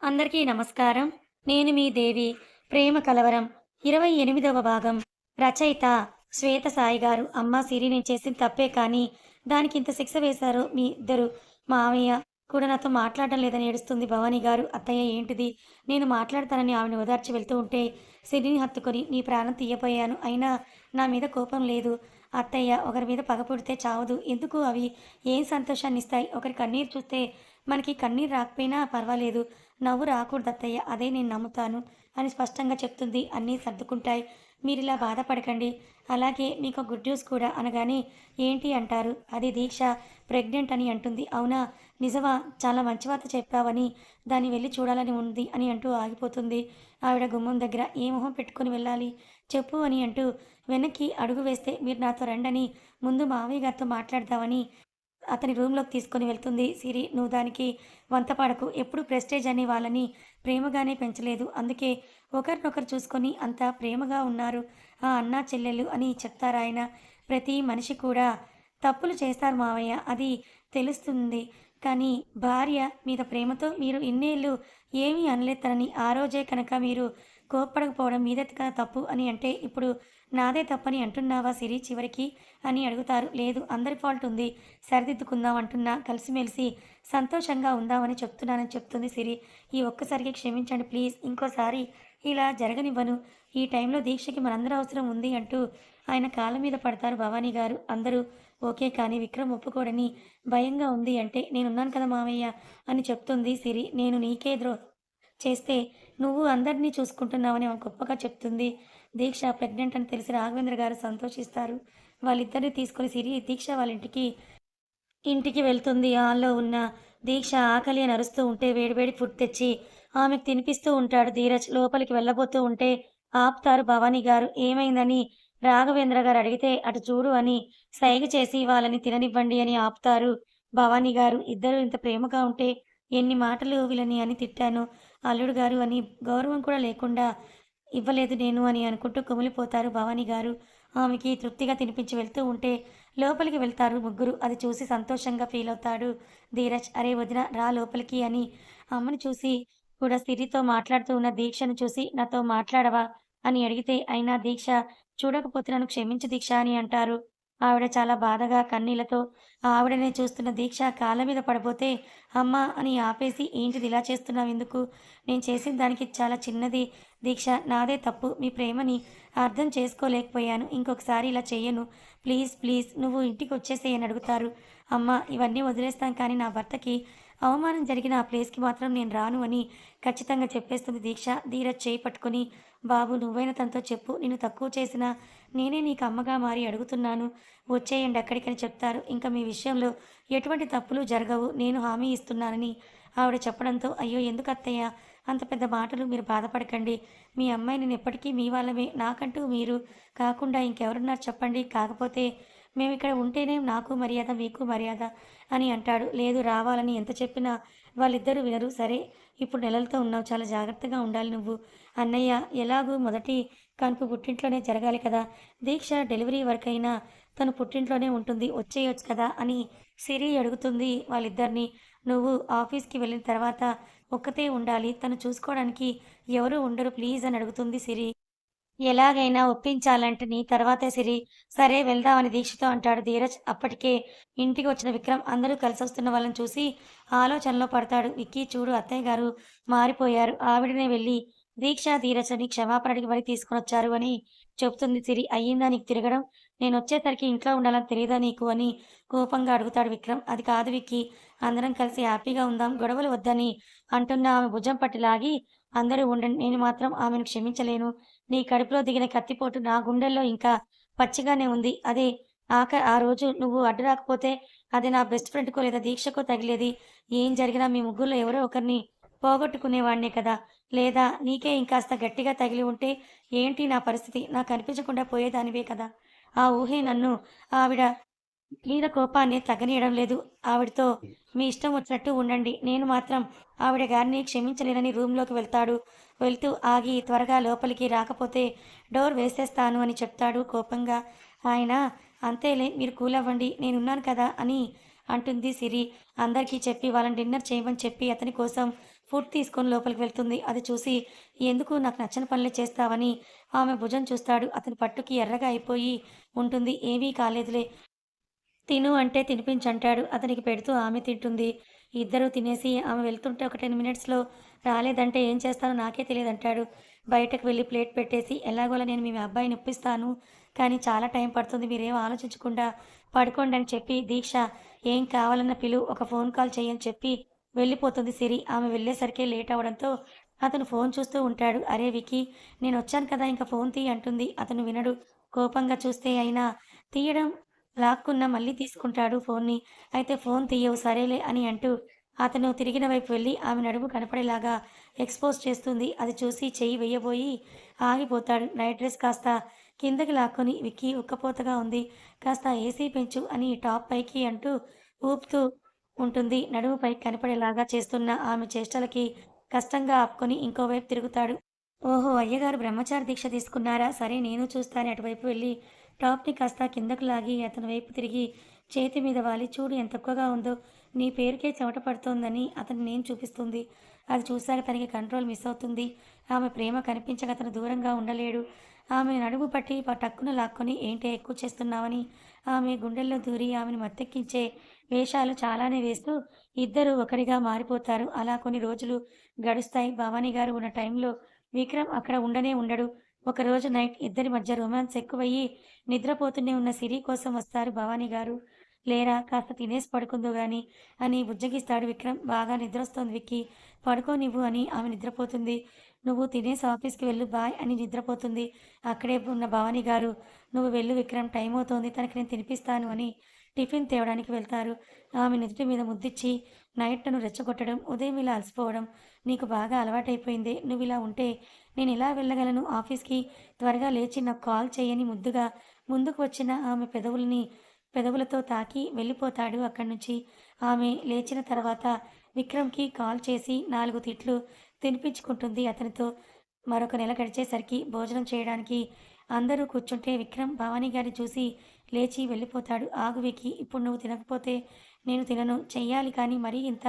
అందరికీ నమస్కారం. నేను మీ దేవి. ప్రేమ కలవరం 28వ భాగం. రచయిత శ్వేత సాయి గారు. అమ్మ సిరి నేను చేసింది తప్పే కానీ దానికింత శిక్ష వేశారు మీ ఇద్దరు. మావయ్య కూడా నాతో మాట్లాడడం లేదని ఏడుస్తుంది భవానీ గారు. అత్తయ్య ఏంటిది? నేను మాట్లాడతానని ఆమెను ఓదార్చి వెళ్తూ ఉంటే సిరిని హత్తుకొని నీ ప్రాణం తీయబోయాను. అయినా నా మీద కోపం లేదు. అత్తయ్య ఒకరి మీద పగ పుడితే చావదు. ఎందుకు అవి ఏం సంతోషాన్నిస్తాయి? ఒకరి కన్నీరు చూస్తే మనకి కన్నీరు రాకపోయినా పర్వాలేదు. నవ్వు రాకూడదత్తయ్య. అదే నేను నమ్ముతాను అని స్పష్టంగా చెప్తుంది. అన్నీ సర్దుకుంటాయి. మీరిలా బాధపడకండి. అలాగే మీకు గుడ్ న్యూస్ కూడా అనగానే ఏంటి అంటారు. అది దీక్ష ప్రెగ్నెంట్ అని అంటుంది. అవునా? నిజమా? చాలా మంచి వార్త చెప్పావని దాన్ని వెళ్ళి చూడాలని ఉంది అని అంటూ ఆగిపోతుంది. ఆవిడ గుమ్మం దగ్గర ఏ మొహం పెట్టుకొని వెళ్ళాలి చెప్పు అని అంటూ వెనక్కి అడుగు వేస్తే మీరు నాతో రండని ముందు మావయ్య గారితో మాట్లాడదామని అతని రూమ్‌లోకి తీసుకొని వెళ్తుంది సిరి. "నువ్వు దానికి వంత పడకు. ఎప్పుడు ప్రెస్టేజ్ అనే వాళ్ళని ప్రేమగానే పెంచలేదు. అందుకే ఒకరినొకరు చూసుకొని అంత ప్రేమగా ఉన్నారు ఆ అన్నా చెల్లెలు" అని చెప్తారాయన. "ప్రతి మనిషి కూడా తప్పులు చేస్తారు మావయ్య. అది తెలుస్తుంది. కానీ భార్య మీద ప్రేమతో మీరు ఇన్నేళ్ళు ఏమీ అనలేదు తనని. ఆ రోజే కనుక మీరు కోప్పడకపోవడం మీదే కదా తప్పు అని అంటే ఇప్పుడు నాదే తప్పని అంటున్నావా సిరి చివరికి?" అని అడుగుతారు. "లేదు అందరి ఫాల్ట్ ఉంది. సరిదిద్దుకుందాం అంటున్నా. కలిసిమెలిసి సంతోషంగా ఉందామని చెప్తున్నానని" చెప్తుంది సిరి. "ఈ ఒక్కసారికి క్షమించండి ప్లీజ్. ఇంకోసారి ఇలా జరగనివ్వను. ఈ టైంలో దీక్షకి మనందరి అవసరం ఉంది" అంటూ ఆయన కాళ్ళ మీద పడతారు భవానీ గారు. అందరూ ఓకే కానీ విక్రమ్ ఒప్పుకోడని భయంగా ఉంది అంటే, "నేనున్నాను కదా మావయ్య" అని చెప్తుంది సిరి. "నేను నీకే చేస్తే నువ్వు అందరినీ చూసుకుంటున్నావని" ఆమె గొప్పగా చెప్తుంది. దీక్ష ప్రెగ్నెంట్ అని తెలిసి రాఘవేంద్ర గారు సంతోషిస్తారు. వాళ్ళిద్దరిని తీసుకొని సిరి దీక్ష వాళ్ళ ఇంటికి వెళ్తుంది. హాల్‌లో ఉన్న దీక్ష ఆకలి అని అరుస్తూ ఉంటే వేడి ఫుడ్ తెచ్చి ఆమెకు తినిపిస్తూ ఉంటాడు ధీరజ్. లోపలికి వెళ్ళబోతూ ఉంటే ఆపుతారు భవానీ గారు. ఏమైందని రాఘవేంద్ర గారు అడిగితే అటు చూడు అని సైగ చేసి వాళ్ళని తిననివ్వండి అని ఆపుతారు భవానీ గారు. ఇద్దరు ఇంత ప్రేమగా ఉంటే ఎన్ని మాటలు వీళ్ళని అని తిట్టాను అల్లుడు గారు అని గౌరవం కూడా లేకుండా ఇవ్వలేదు నేను అని అనుకుంటూ కుమిలిపోతారు భవానీ గారు. ఆమెకి తృప్తిగా తినిపించి వెళ్తూ ఉంటే లోపలికి వెళ్తారు ముగ్గురు. అది చూసి సంతోషంగా ఫీల్ అవుతాడు ధీరజ్. "అరే వదిన రా లోపలికి" అని అమ్మని చూసి కూడా సిరితో మాట్లాడుతూ ఉన్న దీక్షను చూసి "నాతో మాట్లాడవా" అని అడిగితే, అయినా దీక్ష చూడకపోతే నన్ను క్షమించు దీక్ష అని అంటారు. ఆవిడ చాలా బాధగా కన్నీళ్లతో ఆవిడనే చూస్తున్న దీక్ష కాళ్ళ మీద పడబోతే, "అమ్మా" అని ఆపేసి "ఏంటిది ఇలా చేస్తున్నావెందుకు? నేను చేసిన దానికి చాలా చిన్నది దీక్ష. నాదే తప్పు. మీ ప్రేమని అర్థం చేసుకోలేకపోయాను. ఇంకొకసారి ఇలా చెయ్యను. ప్లీజ్ నువ్వు ఇంటికొచ్చేసేయ్" అని అడుగుతారు. "అమ్మ ఇవన్నీ వదిలేస్తాం కానీ నా భర్తకి అవమానం జరిగిన ఆ ప్లేస్‌కి మాత్రం నేను రాను" అని ఖచ్చితంగా చెప్పేస్తుంది దీక్ష. ధీరజ్ చేయి పట్టుకొని, "బాబు నువ్వైనా తనతో చెప్పు. నిన్ను తక్కువ చేసినా నేనే నీకు అమ్మగా మారి అడుగుతున్నాను. వచ్చేయండి అక్కడికని" చెప్తారు. "ఇంక మీ విషయంలో ఎటువంటి తప్పులు జరగవు. నేను హామీ ఇస్తున్నానని" ఆవిడ చెప్పడంతో, "అయ్యో ఎందుకు అత్తయ్య అంత పెద్ద మాటలు? మీరు బాధపడకండి. మీ అమ్మాయి నేను ఎప్పటికీ మీ వాళ్ళమే. నాకంటూ మీరు కాకుండా ఇంకెవరున్నారు చెప్పండి. కాకపోతే మేమిక్కడ ఉంటేనే నాకు మర్యాద, మీకు మర్యాద" అని అంటాడు. "లేదు రావాలని ఎంత చెప్పినా వాళ్ళిద్దరూ వినరు. సరే ఇప్పుడు నెలలతో ఉన్నావు. చాలా జాగ్రత్తగా ఉండాలి నువ్వు. అన్నయ్య ఎలాగూ మొదటి కాన్పు పుట్టింట్లోనే జరగాలి కదా! దీక్ష డెలివరీ వరకైనా తను పుట్టింట్లోనే ఉంటుంది. వచ్చేయొచ్చు కదా" అని సిరి అడుగుతుంది వాళ్ళిద్దరిని. "నువ్వు ఆఫీస్‌కి వెళ్ళిన తర్వాత ఒక్కతే ఉండాలి. తను చూసుకోవడానికి ఎవరూ ఉండరు ప్లీజ్" అని అడుగుతుంది సిరి. "ఎలాగైనా ఒప్పించాలంటే నీ తర్వాతే సిరి. సరే వెళ్దామని" దీక్షతో అంటాడు ధీరజ్. అప్పటికే ఇంటికి వచ్చిన విక్రమ్ అందరూ కలిసొస్తున్న వాళ్ళని చూసి ఆలోచనలో పడతాడు. "విక్కీ చూడు అత్తయ్య గారు మారిపోయారు. ఆవిడనే వెళ్లి దీక్ష, ధీరజ్‌ని క్షమాపణ అడిగి మరీ తీసుకొనొచ్చారు" అని చెప్తుంది సిరి. "అయ్యిందా నీకు తిరగడం? నేనొచ్చేసరికి ఇంట్లో ఉండాలని తెలీదా నీకు" అని కోపంగా అడుగుతాడు విక్రమ్. "అది కాదు విక్కీ. అందరం కలిసి హ్యాపీగా ఉందాం. గొడవలు వద్దని" అంటున్న ఆమె భుజం పట్టి లాగి, "అందరూ ఉండండి. నేను మాత్రం ఆమెను క్షమించలేను. నీ కడుపులో దిగిన కత్తిపోటు నా గుండెల్లో ఇంకా పచ్చిగానే ఉంది. అదే ఆ రోజు నువ్వు అడ్డు రాకపోతే అది నా బెస్ట్ ఫ్రెండ్‌కో లేదా దీక్షకో తగిలేది. ఏం జరిగినా మీ ముగ్గురిలో ఎవరో ఒకరిని పోగొట్టుకునేవాడినే కదా! లేదా నీకే ఇంకాస్త గట్టిగా తగిలి ఉంటే ఏంటి నా పరిస్థితి? నాకు కనిపించకుండా పోయేదానివే కదా!" ఆ ఊహే నన్ను ఆవిడ మీద కోపాన్ని తగ్గనీయడం లేదు. "ఆవిడతో మీ ఇష్టం వచ్చినట్టు ఉండండి. నేను మాత్రం ఆవిడ గారిని క్షమించలేనని" రూమ్‌లోకి వెళ్తాడు. వెళ్తూ ఆగి త్వరగా లోపలికి రాకపోతే డోర్ వేసేస్తాను అని చెప్తాడు కోపంగా. ఆయన "అంతేలే మీరు కూల్ అవ్వండి. నేనున్నాను కదా" అని అంటుంది సిరి. అందరికీ చెప్పి వాళ్ళని డిన్నర్ చేయమని చెప్పి అతని కోసం ఫుడ్ తీసుకొని లోపలికి వెళ్తుంది. అది చూసి ఎందుకు నాకు నచ్చని పనులే చేస్తావని ఆమె భుజం చూస్తాడు. అతని పట్టుకి ఎర్రగా అయిపోయి ఉంటుంది. ఏమీ కాలేదులే తిను అంటే తినిపించంటాడు. అతనికి పెడుతూ ఆమె తింటుంది. ఇద్దరూ తినేసి ఆమె వెళ్తుంటే ఒక 10 మినిట్స్‌లో రాలేదంటే ఏం చేస్తానో నాకే తెలీదంటాడు. బయటకు వెళ్లి ప్లేట్ పెట్టేసి ఎలాగోలా నేను మీ అబ్బాయిని ఒప్పిస్తాను. కానీ చాలా టైం పడుతుంది. మీరేం ఆలోచించకుండా పడుకోండి అని చెప్పి దీక్ష ఏం కావాలన్నా ఒక ఫోన్ కాల్ చెయ్యి అని చెప్పి వెళ్ళిపోతుంది సిరి. ఆమె వెళ్ళేసరికే లేట్ అవ్వడంతో అతను ఫోన్ చూస్తూ ఉంటాడు. అరే విక్కీ! నేనొచ్చాను కదా! ఇంక ఫోన్ తీయి అంటుంది. అతను వినడు. కోపంగా చూస్తే అయినా తీయడం లాక్కున్నా మళ్ళీ తీసుకుంటాడు ఫోన్ని. అయితే ఫోన్ తీయవు సరేలే అని అంటూ అతను తిరిగిన వైపు వెళ్ళి ఆమె నడుము కనపడేలాగా ఎక్స్‌పోజ్ చేస్తుంది. అది చూసి చెయ్యి వెయ్యబోయి ఆగిపోతాడు. నైట్ డ్రెస్ కాస్త కిందకి లాక్కొని విక్కీ ఉక్కపోతగా ఉంది. కాస్త ఏసీ పెంచు అని టాప్ పైకి అంటూ ఊపుతూ ఉంటుంది. నడుము పైకి కనపడేలాగా చేస్తున్న ఆమె చేష్టలకి కష్టంగా ఆపుకొని ఇంకోవైపు తిరుగుతాడు. ఓహో! అయ్యగారు బ్రహ్మచారి దీక్ష తీసుకున్నారా? సరే నేను చూస్తాను అటువైపు వెళ్ళి టాప్‌ని కాస్త కిందకు లాగి అతని వైపు తిరిగి చేతి మీద వాలి చూడు ఎంత తక్కువగా ఉందో నీ పేరుకే చెమట పడుతోందని అతనికి నేను చూపిస్తుంది. అది చూశాక తనకి కంట్రోల్ మిస్ అవుతుంది. ఆమె ప్రేమ కనిపించక అతను దూరంగా ఉండలేడు. ఆమె నడుము పట్టి టక్కున లాక్కొని ఏంటే ఎక్కువ చేస్తున్నావని ఆమె గుండెల్లో దూరి ఆమెను మత్తెక్కించే వేషాలు చాలానే వేస్తూ ఇద్దరూ ఒకరిగా మారిపోతారు. అలా కొన్ని రోజులు గడుస్తాయి. భవానీ గారు ఉన్న టైంలో విక్రమ్ అక్కడ ఉండనే ఉండడు. ఒకరోజు నైట్ ఇద్దరి మధ్య రొమాన్స్ ఎక్కువయ్యి నిద్రపోతూనే ఉన్న సిరి కోసం వస్తారు భవానీ గారు. లేరా కాస్త తినేసి పడుకుందువు గాని అని బుజ్జగిస్తాడు విక్రమ్. బాగా నిద్రొస్తోంది విక్కీ. పడుకోనివ్వు అని ఆమె నిద్రపోతుంది. నువ్వు తినేసి ఆఫీస్‌కి వెళ్ళు బాయ్ అని నిద్రపోతుంది. అక్కడే ఉన్న భవానీ గారు నువ్వు వెళ్ళు విక్రమ్ టైం అవుతోంది తనకి నేను తినిపిస్తాను అని టిఫిన్ తేవడానికి వెళ్తారు. ఆమె నుదుటి మీద ముద్దిచ్చి నైట్ నన్ను రెచ్చగొట్టడం, ఉదయం ఇలా అలసిపోవడం నీకు బాగా అలవాటైపోయిందే. నువ్విలా ఉంటే నేనెలా వెళ్ళగలను ఆఫీస్‌కి? త్వరగా లేచి నాకు కాల్ చెయ్యని ముద్దుగా ముందుకు వచ్చిన ఆమె పెదవులతో తాకి వెళ్ళిపోతాడు అక్కడి నుంచి. ఆమె లేచిన తర్వాత విక్రమ్‌కి కాల్ చేసి 4 తిట్లు తినిపించుకుంటుంది అతనితో. మరొక నెల గడిచేసరికి భోజనం చేయడానికి అందరూ కూర్చుంటే విక్రమ్ భవానీ గారిని చూసి లేచి వెళ్ళిపోతాడు. ఆగు విక్కీ! ఇప్పుడు నువ్వు తినకపోతే నేను తినను. చెయ్యాలి కానీ మరీ ఇంత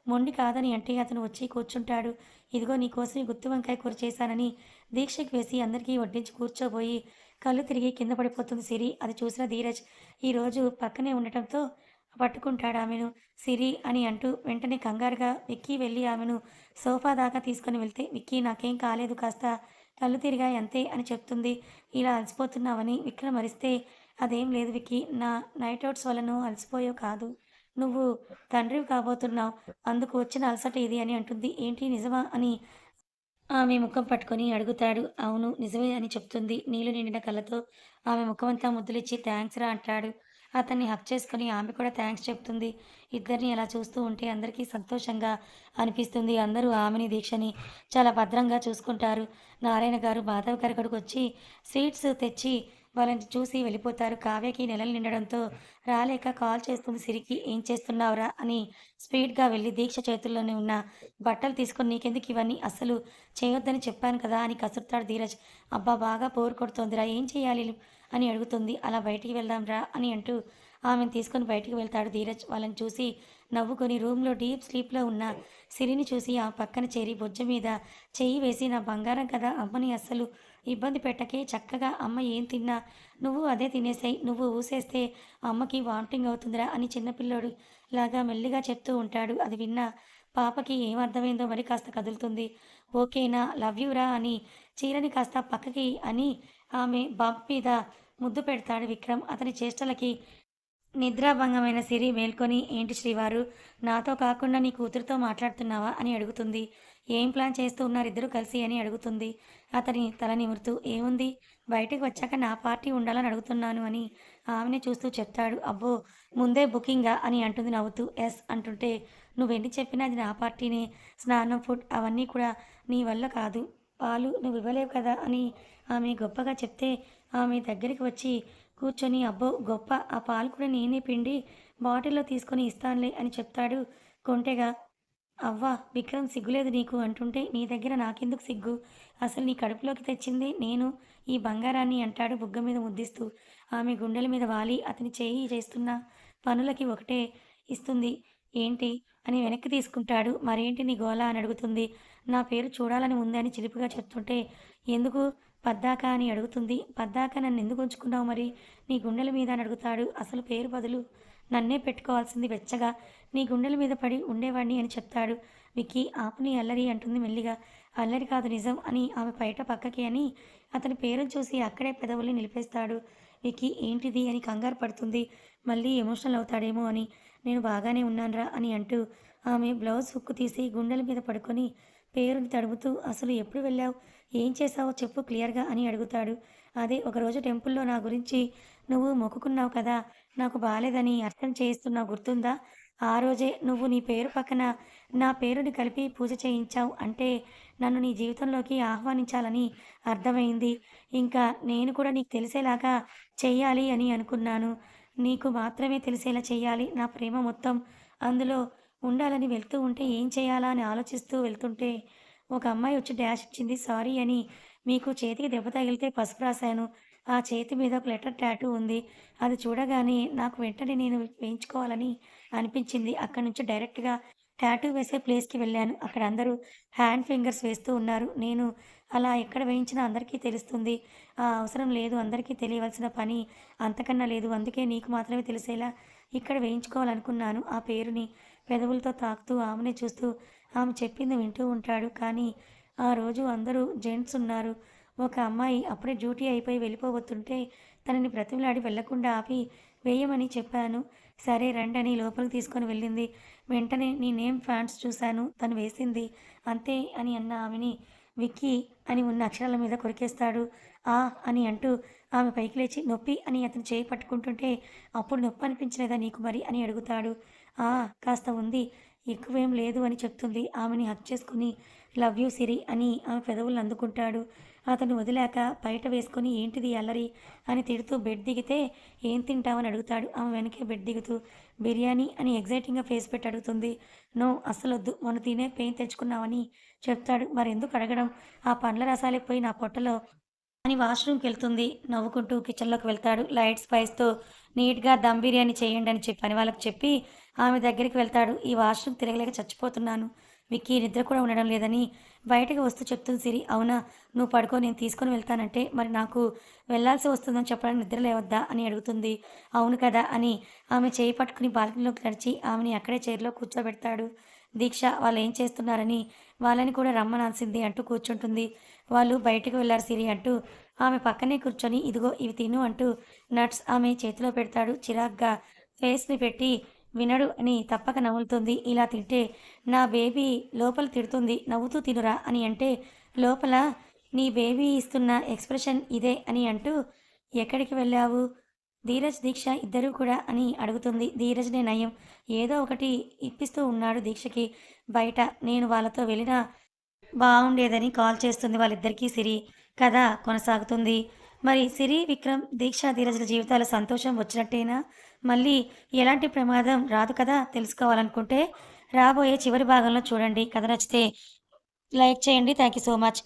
మొండి కాదని అంటే అతను వచ్చి కూర్చుంటాడు. ఇదిగో నీకోసం ఈ గుత్తి వంకాయ కూర చేశానని దీక్షకి వేసి అందరికీ వడ్డించి కూర్చోబోయి కళ్ళు తిరిగి కింద పడిపోతుంది సిరి. అది చూసిన ధీరజ్ ఈరోజు పక్కనే ఉండటంతో పట్టుకుంటాడు ఆమెను. సిరి అని అంటూ వెంటనే కంగారుగా విక్కీ వెళ్ళి ఆమెను సోఫా దాకా తీసుకొని వెళ్తే విక్కీ నాకేం కాలేదు కాస్త కళ్ళు తిరిగాయి అంతే అని చెప్తుంది. ఇలా అలసిపోతున్నావని విక్రమ్ అరిస్తే అదేం లేదు విక్కీ నా నైట్ అవుట్స్ వలన అలసిపోయావు కాదు. నువ్వు తండ్రివి కాబోతున్నావు. అందుకు వచ్చిన అలసట ఇది అని అంటుంది. ఏంటి నిజమా అని ఆమె ముఖం పట్టుకొని అడుగుతాడు. అవును నిజమే అని చెప్తుంది. నీళ్లు నిండిన కళ్ళతో ఆమె ముఖమంతా ముద్దులిచ్చి థాంక్స్ రా అంటాడు. అతన్ని హగ్ చేసుకొని ఆమె కూడా థాంక్స్ చెప్తుంది. ఇద్దరిని అలా చూస్తూ ఉంటే అందరికీ సంతోషంగా అనిపిస్తుంది. అందరూ ఆమెని, దీక్షని చాలా భద్రంగా చూసుకుంటారు. నారాయణ గారు మాధవ్ గారి అక్కడికొచ్చి స్వీట్స్ తెచ్చి వాళ్ళని చూసి వెళ్ళిపోతారు. కావ్యకి నెలలు నిండడంతో రాలేక కాల్ చేస్తుంది సిరికి. ఏం చేస్తున్నావురా అని స్పీడ్‌గా వెళ్ళి దీక్ష చేతుల్లోనే ఉన్న బట్టలు తీసుకొని నీకెందుకు ఇవన్నీ అస్సలు చేయొద్దని చెప్పాను కదా అని కసురుతాడు ధీరజ్. అబ్బా! బాగా బోర్ కొడుతోందిరా ఏం చేయాలి అని అడుగుతుంది. అలా బయటికి వెళ్దాం రా అని అంటూ ఆమెను తీసుకొని బయటికి వెళ్తాడు ధీరజ్. వాళ్ళని చూసి నవ్వుకొని రూమ్‌లో డీప్ స్లీప్‌లో ఉన్న సిరిని చూసి ఆ పక్కన చేరి బొజ్జ మీద చెయ్యి వేసి నా బంగారం కదా అమ్మని అస్సలు ఇబ్బంది పెట్టకే చక్కగా అమ్మ ఏం తిన్నా నువ్వు అదే తినేసేయ్. నువ్వు ఊసేస్తే అమ్మకి వామిటింగ్ అవుతుందిరా అని చిన్నపిల్లోడు లాగా మెల్లిగా చెప్తూ ఉంటాడు. అది విన్న పాపకి ఏం అర్థమైందో మరి కాస్త కదులుతుంది. ఓకేనా లవ్ యూ రా అని చీరని కాస్త పక్కకి అని ఆమె బంప్ మీద ముద్దు పెడతాడు విక్రమ్. అతని చేష్టలకి నిద్రాభంగమైన సిరి మేల్కొని ఏంటి శ్రీవారు నాతో కాకుండా నీ కూతురితో మాట్లాడుతున్నావా అని అడుగుతుంది. ఏం ప్లాన్ చేస్తూ ఉన్నారు ఇద్దరు కలిసి అని అడుగుతుంది. అతని తల నిమురుతూ ఏముంది బయటకు వచ్చాక నా పార్టీ ఉండాలని అడుగుతున్నాను అని ఆమెనే చూస్తూ చెప్తాడు. అబ్బో ముందే బుకింగా అని అంటుంది నవ్వుతూ. ఎస్ అంటుంటే నువ్వెన్ని చెప్పినా అది నా పార్టీనే. స్నానం ఫుడ్ అవన్నీ కూడా నీ వల్ల కాదు. పాలు నువ్వు ఇవ్వలేవు కదా అని ఆమె గొప్పగా చెప్తే ఆమె దగ్గరికి వచ్చి కూర్చొని అబ్బో గొప్ప ఆ పాలు కూడా నేనే పిండి బాటిల్లో తీసుకొని ఇస్తానులే అని చెప్తాడు కొంటెగా. అవ్వా విక్రమ్ సిగ్గులేదు నీకు అంటుంటే నీ దగ్గర నాకెందుకు సిగ్గు అసలు నీ కడుపులోకి తెచ్చింది నేను ఈ బంగారాన్ని అంటాడు బుగ్గ మీద ముద్దిస్తూ. ఆమె గుండెల మీద వాలి అతని చేయి చేస్తున్న పనులకి ఒకటే ఇస్తుంది. ఏంటి అని వెనక్కి తీసుకుంటాడు. మరేంటి నీ గోల అని అడుగుతుంది. నా పేరు చూడాలని ఉందని చిలిపిగా చెప్తుంటే, ఎందుకు పద్దాక అని అడుగుతుంది. పద్దాక నన్నెందుకు ఉంచుకున్నావు మరి నీ గుండెల మీద అని అడుగుతాడు. అసలు పేరు బదులు నన్నే పెట్టుకోవాల్సింది వెచ్చగా నీ గుండెల మీద పడి ఉండేవాడిని అని చెప్తాడు. విక్కీ ఆపు నీ అల్లరి అంటుంది మెల్లిగా. అల్లరి కాదు నిజం అని ఆమె బయట పక్కకి అని అతని పేరును చూసి అక్కడే పెదవుల్ని నిలిపేస్తాడు. విక్కీ ఏంటిది అని కంగారు పడుతుంది. మళ్ళీ ఎమోషనల్ అవుతాడేమో అని. నేను బాగానే ఉన్నానురా అని అంటూ ఆమె బ్లౌజ్ హుక్కు తీసి గుండెల మీద పడుకొని పేరుని తడుముతూ అసలు ఎప్పుడు వెళ్ళావు ఏం చేశావో చెప్పు క్లియర్గా అని అడుగుతాడు. అదే ఒకరోజు టెంపుల్లో నా గురించి నువ్వు మొక్కుకున్నావు కదా నాకు బాలేదని అర్థం చేయిస్తున్నావు గుర్తుందా ఆ రోజే నువ్వు నీ పేరు పక్కన నా పేరుని కలిపి పూజ చేయించావు అంటే నన్ను నీ జీవితంలోకి ఆహ్వానించాలని అర్థమైంది. ఇంకా నేను కూడా నీకు తెలిసేలాగా చెయ్యాలి అని అనుకున్నాను. నీకు మాత్రమే తెలిసేలా చెయ్యాలి నా ప్రేమ మొత్తం. అందులో ఉండాలని వెళ్తూ ఉంటే ఏం చేయాలా అని ఆలోచిస్తూ వెళ్తుంటే ఒక అమ్మాయి వచ్చి డాష్ ఇచ్చింది సారీ అని. మీకు చేతికి దెబ్బ తగిలితే పసుపు రాశాను. ఆ చేతి మీద ఒక లెటర్ టాటూ ఉంది. అది చూడగానే నాకు వెంటనే నేను వేయించుకోవాలని అనిపించింది. అక్కడి నుంచి డైరెక్ట్‌గా టాటూ వేసే ప్లేస్‌కి వెళ్ళాను. అక్కడ అందరూ హ్యాండ్ ఫింగర్స్ వేస్తూ ఉన్నారు. నేను అలా ఎక్కడ వేయించినా అందరికీ తెలుస్తుంది. ఆ అవసరం లేదు అందరికీ తెలియవలసిన పని అంతకన్నా లేదు. అందుకే నీకు మాత్రమే తెలిసేలా ఇక్కడ వేయించుకోవాలనుకున్నాను. ఆ పేరుని పెదవులతో తాకుతూ ఆమెనే చూస్తూ ఆమె చెప్పింది వింటూ ఉంటాడు. కానీ ఆ రోజు అందరూ జెంట్స్ ఉన్నారు. ఒక అమ్మాయి అప్పుడే డ్యూటీ అయిపోయి వెళ్ళిపోబోతుంటే తనని బ్రతిమిలాడి వెళ్లకుండా ఆపి వేయమని చెప్పాను. సరే రండని లోపలికి తీసుకొని వెళ్ళింది. వెంటనే నీ నేమ్ ఫ్యాన్స్ చూశాను. తను వేసింది. అంతే అని అన్న ఆమెని విక్కీ అని ఉన్న అక్షరాల మీద కొరికేస్తాడు. ఆ అని అంటూ ఆమె పైకి లేచి నొప్పి అని అతను చేయి పట్టుకుంటుంటే అప్పుడు నొప్పి అనిపించలేదా నీకు మరి అని అడుగుతాడు. ఆ కాస్త ఉంది. ఎక్కువేం లేదు అని చెప్తుంది. ఆమెని హగ్ చేసుకుని లవ్ యూ సిరి అని ఆమె పెదవులను అందుకుంటాడు. అతను వదిలాక బయట వేసుకొని ఏంటిది అల్లరి అని తిడుతూ బెడ్ దిగితే ఏం తింటావని అడుగుతాడు. ఆమె వెనకే బెడ్ దిగుతూ బిర్యానీ అని ఎగ్జైటింగ్గా ఫేస్ పెట్టి అడుగుతుంది. నో అస్సలొద్దు మొన్న తినే పెయిన్ తెచ్చుకున్నావని చెప్తాడు. మరెందుకు అడగడం ఆ పండ్ల రసాలే పోయి నా పొట్టలో అని వాష్రూమ్కి వెళ్తుంది. నవ్వుకుంటూ కిచెన్లోకి వెళ్తాడు. లైట్ స్పైస్తో నీట్గా దమ్ బిర్యానీ చేయండి అని చెప్పి పని వాళ్ళకి చెప్పి ఆమె దగ్గరికి వెళ్తాడు. ఈ వాష్రూమ్ తిరగలేక చచ్చిపోతున్నాను. విక్కీ నిద్ర కూడా ఉండడం లేదని బయటకు వస్తూ చెప్తుంది సిరి. అవునా నువ్వు పడుకో నేను తీసుకొని వెళ్తానంటే మరి నాకు వెళ్ళాల్సి వస్తుందని చెప్పడానికి నిద్ర లేవద్దా అని అడుగుతుంది. అవును కదా అని ఆమె చేయి పట్టుకుని బాల్కనీలోకి నడిచి ఆమెని అక్కడే చైర్లో కూర్చోబెడతాడు. దీక్ష వాళ్ళు ఏం చేస్తున్నారని వాళ్ళని కూడా రమ్మనాల్సింది అంటూ కూర్చుంటుంది. వాళ్ళు బయటకు వెళ్లారు సిరి అంటూ ఆమె పక్కనే కూర్చొని ఇదిగో ఇవి తిను అంటూ నట్స్ ఆమె చేతిలో పెడతాడు. చిరాగ్గా ఫేస్ని పెట్టి వినడు అని తప్పక నవ్వులుతుంది. ఇలా తింటే నా బేబీ లోపల తిడుతుంది నవ్వుతూ తినురా అని అంటే లోపల నీ బేబీ ఇస్తున్న ఎక్స్ప్రెషన్ ఇదే అని అంటూ ఎక్కడికి వెళ్ళావు ధీరజ్ దీక్ష ఇద్దరూ కూడా అని అడుగుతుంది. ధీరజ్నే నయం ఏదో ఒకటి ఇప్పిస్తూ ఉన్నాడు దీక్షకి బయట. నేను వాళ్ళతో వెళ్ళినా బావుండేదని కాల్ చేస్తుంది వాళ్ళిద్దరికీ సిరి. కథ కొనసాగుతుంది. మరి సిరి, విక్రమ్, దీక్ష, ధీరజ్‌ల జీవితాల సంతోషం వచ్చినట్టేనా? మళ్ళీ ఎలాంటి ప్రమాదం రాదు కదా! తెలుసుకోవాలనుకుంటే రాబోయే చివరి భాగంలో చూడండి. కథ నచ్చితే లైక్ చేయండి. Thank you so much.